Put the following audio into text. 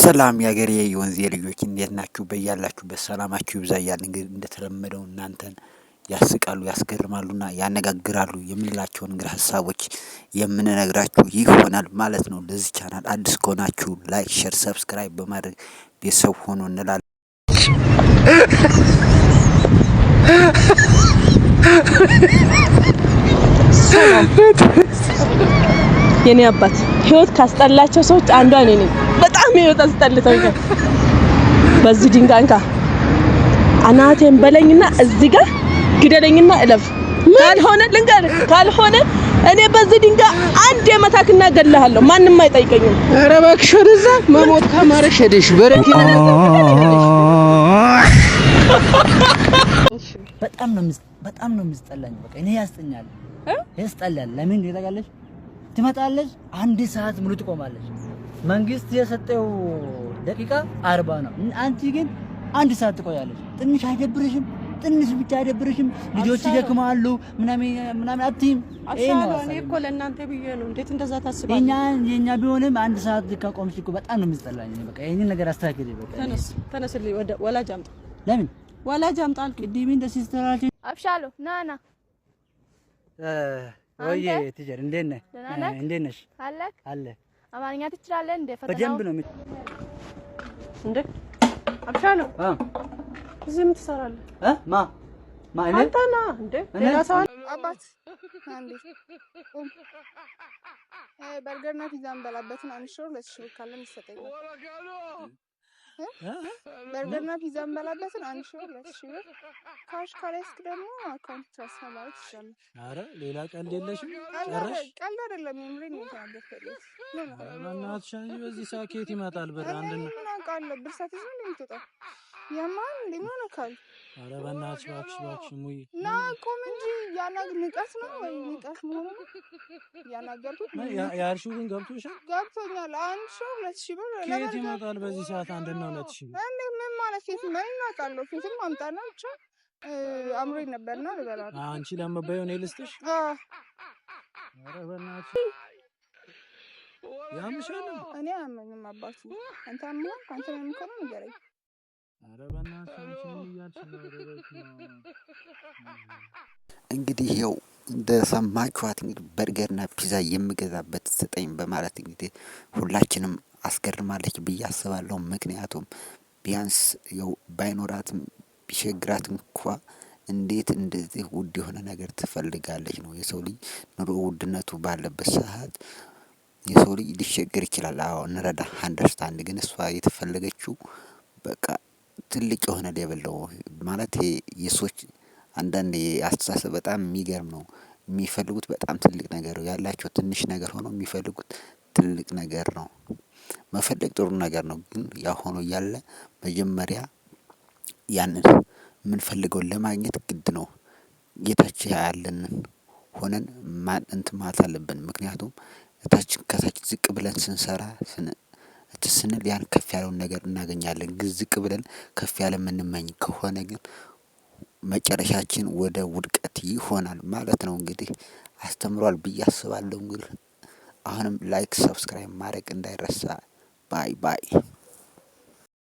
ሰላም ያገሬ የወንዜ ልጆች እንዴት ናችሁ? በያላችሁበት ሰላማችሁ ይብዛ እያልን እንግዲህ እንደተለመደው እናንተን ያስቃሉ ያስገርማሉና ያነጋግራሉ የምንላቸውን እንግዲህ ሀሳቦች የምንነግራችሁ ይሆናል ማለት ነው። ለዚህ ቻናል አዲስ ከሆናችሁ ላይክ፣ ሼር፣ ሰብስክራይብ በማድረግ ቤተሰብ ሆኖ እንላለን። የኔ አባት ህይወት ካስጠላቸው ሰዎች አንዷ እኔ ነኝ። በጣም ህይወት አስጠልቶኛል። በዚህ ድንጋንካ አናቴን በለኝና እዚህ ጋር ግደለኝና እለፍ። ካልሆነ እኔ በዚህ ድንጋይ አንድ የመታክና ገለሃለሁ። ማንንም አይጠይቀኝም። ኧረ እባክሽ ወደዛ መሞት ካማረሽ ሄደሽ በረኪና በጣም ነው የሚስጠላኝ። በቃ እኔ ያስጠኛል። ለምን ይረጋለሽ? ትመጣለች፣ አንድ ሰዓት ሙሉ ትቆማለች። መንግስት የሰጠው ደቂቃ 40 ነው። አንቺ ግን አንድ ሰዓት ትቆያለች። ትንሽ አይደብርሽም? ትንሽ ብቻ አይደብርሽም? ልጆች ይደክማሉ ምናምን አትይም? እኔ እኮ ለእናንተ ብዬ ነው። እንዴት እንደዛ ታስባለህ? የኛ ቢሆንም አንድ ሰዓት ከቆምሽ እኮ በጣም ነው የሚስጠላኝ። በቃ ይሄንን ነገር አስተካክል። በቃ ተነስልኝ፣ ወደ ወላጅ አምጣ። ለምን ወላጅ አምጣ አልኩኝ። ቅድም እንደ ሲስተራች አብሻሎ ና ወይ ቲቸር እንዴት ነሽ? አለ አማርኛ ትችላለህ እንዴ? ፈተናው በደንብ ነው እንዴ? አብሻሎ እዚህ ምን ትሰራለህ? እኔ አንተና እንዴ? ሌላ ሰው አባት አንዴ በርገርና ፒዛ እንበላበትን አንድ ሺህ 2 ሺህ ካለን ይሰጠኛል። በርገርና ፒዛ እንበላበትን አንድ ሺህ 2 ሺህ ካሽ ካለስክ ደግሞ አካውንት ትራንስፈር ማለት ይችላል። አረ ሌላ ቀልድ የለሽም? ጨረሽ? ቀልድ አይደለም የምሬን ነው የተናገርኩት። በእናትሽ በዚህ ሳኬት ይመጣል ብር አንድና አውቃለሁ። ብር ሳትይዝ ነው የምትወጣው። ያማን ሊሞን ካል አረ በእናትሽ እባክሽ ሙይ ና ቆም እንጂ ንቀት ነው ወይ ንቀት መሆኑ ያናገርኩት ያልሽው ግን ገብቶሻል? ገብቶኛል። አንድ ሺህ 2 ሺህ ብር ከየት ይመጣል በዚህ ሰዓት? አንድና 2 ሺህ እኔ ምን ማለት ፊት ምን አውቃለሁ። ፊትም አምጣና ብቻ አምሮኝ ነበርና ልበላ። አንቺ ለምበየው ነው ልስጥሽ? አረ በእናትሽ ያምሻል። እኔ አያመኝም አባቱ። አንተ አምሮ አንተ ነው የምከረው ንገረኝ። አረ በእናትሽ አንቺ ምን እያልሽ ነው? እንግዲህ ይኸው እንደሰማችኋት እንግዲህ በርገርና ፒዛ የምገዛበት ስጠኝ በማለት እንግዲህ ሁላችንም አስገርማለች ብዬ አስባለሁ። ምክንያቱም ቢያንስ ያው ባይኖራትም ቢቸግራት እንኳ እንዴት እንደዚህ ውድ የሆነ ነገር ትፈልጋለች ነው። የሰው ልጅ ኑሮ ውድነቱ ባለበት ሰዓት የሰው ልጅ ሊቸገር ይችላል። አዎ እንረዳ አንደርስታንድ። ግን እሷ የተፈለገችው በቃ ትልቅ የሆነ ሌቭል ነው ማለት የሰዎች አንዳንድ አስተሳሰብ በጣም የሚገርም ነው። የሚፈልጉት በጣም ትልቅ ነገር ያላቸው ትንሽ ነገር ሆኖ የሚፈልጉት ትልቅ ነገር ነው። መፈለግ ጥሩ ነገር ነው። ግን ያ ሆኖ እያለ መጀመሪያ ያንን የምንፈልገውን ለማግኘት ግድ ነው ጌታች ያለንን ሆነን እንትን ማለት አለብን። ምክንያቱም ከታች ዝቅ ብለን ስንሰራ ስንል ያን ከፍ ያለውን ነገር እናገኛለን። ግን ዝቅ ብለን ከፍ ያለ የምንመኝ ከሆነ ግን መጨረሻችን ወደ ውድቀት ይሆናል ማለት ነው። እንግዲህ አስተምሯል ብዬ አስባለሁ። እንግዲህ አሁንም ላይክ፣ ሰብስክራይብ ማድረግ እንዳይረሳ። ባይ